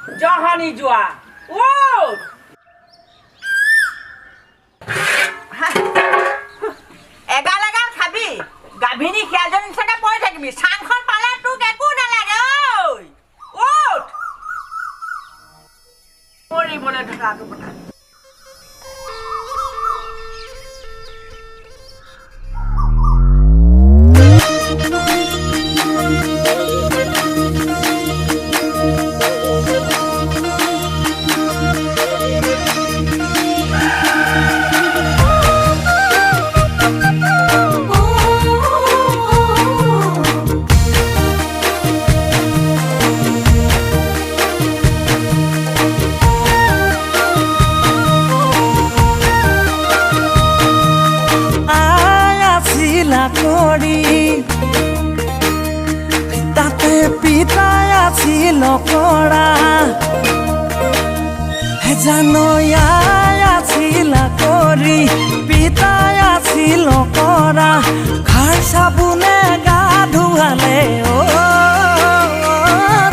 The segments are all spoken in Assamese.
জহানি যোৱা উঠ এগাল এগাল খাবি গাভিনী খিয়াজনী নিচিনাকে পৰি থাকিবি চাংখন পালে তোক একো নালাগে ঐ উঠ মৰিবলৈ থকাটো কথা তাতে পিতাই আছিল কৰা জানয়াই আছিল কৰি পিতাই আছিল কৰা খাৰ চাবোনে গা ধুৱালে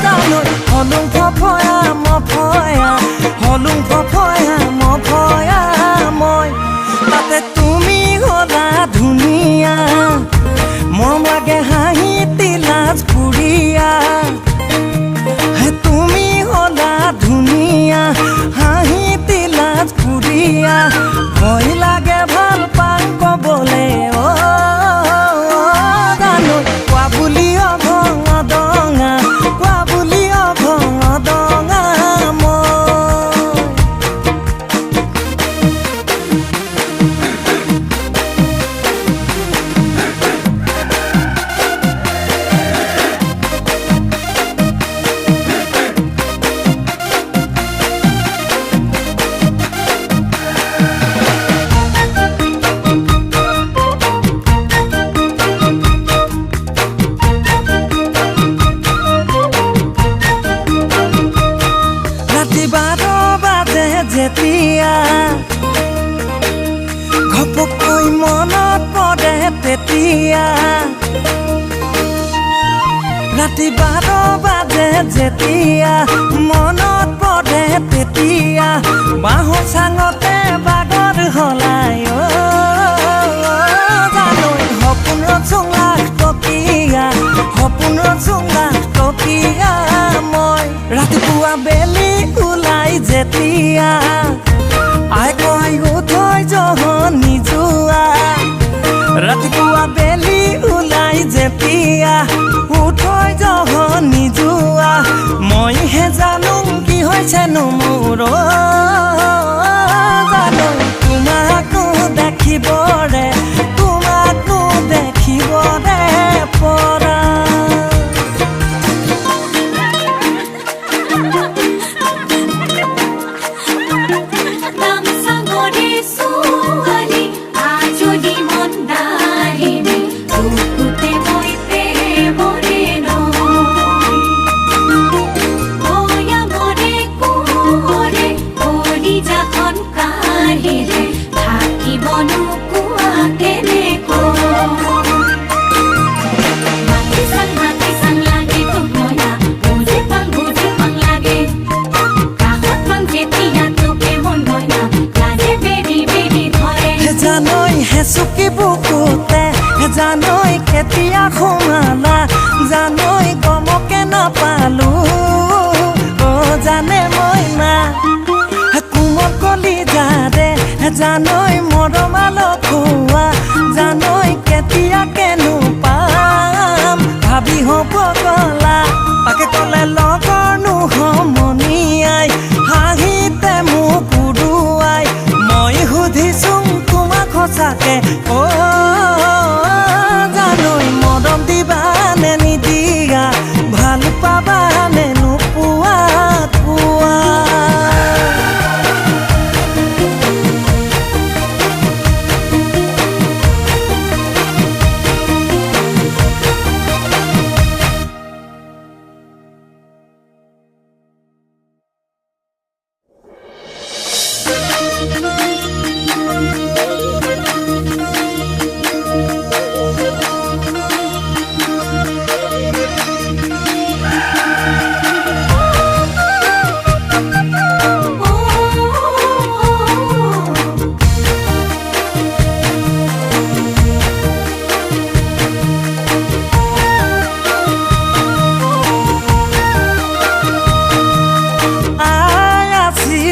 জানৈ হলুং ফফয়া মফয়া হলুং ফফয়া মফয়া মই তাতে তুমি হলা ধুনীয়া মৰম লাগে হাঁহি তিলাজ ফুৰিয়া তুমি হলা ধুনীয়া হাঁহি তিলাজ ফুৰিয়া ভয় লাগে ভাল পাং কবলে জানো কোৱা বুলি অভং দঙা কোৱা বুলি অভং দঙা যেতিয়া ঘপকৈ মনত পৰে তেতিয়া ৰাতি 12 বাজে যেতিয়া মনত পৰে তেতিয়া বাঁহৰ চাঙতে বাগৰ হলাই জানৈ সপোন ৰচোং লাখ টকীয়া সপোন ৰচোং লাখ টকীয়া মই ৰাতিপুৱা বেলি ওলাই যেতিয়া আই কয় উঠৈ জহনি যোৱা ৰাতিপুৱা বেলি ওলাই যেতিয়া উঠৈ জহনি যোৱা মইহে জানো কি হৈছেনো মোৰ জানো তোমাকো দেখিবৰে পৰা চুকি বুকুতে জানৈ কেতিয়া সোমালা জানৈ গমকে নাপালো জানে মই না কোমল কলি যাৰে জানৈ মৰমাল খোৱা জানৈ কেতিয়াকেনো পাম ভাবি হ'ব গলা তাকে ক'লে লগৰনো সমনীয়াই হাঁহিতে মোক উৰুৱাই মই সুধিছোঁ সঁচাকে জানৈ মৰম দিবানে নিদিয়া ভাল পাবানে নোপোৱা কোৱা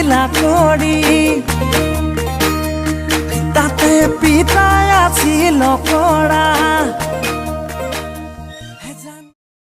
দিলা কৰি তাতে পিতাই আছিল কৰা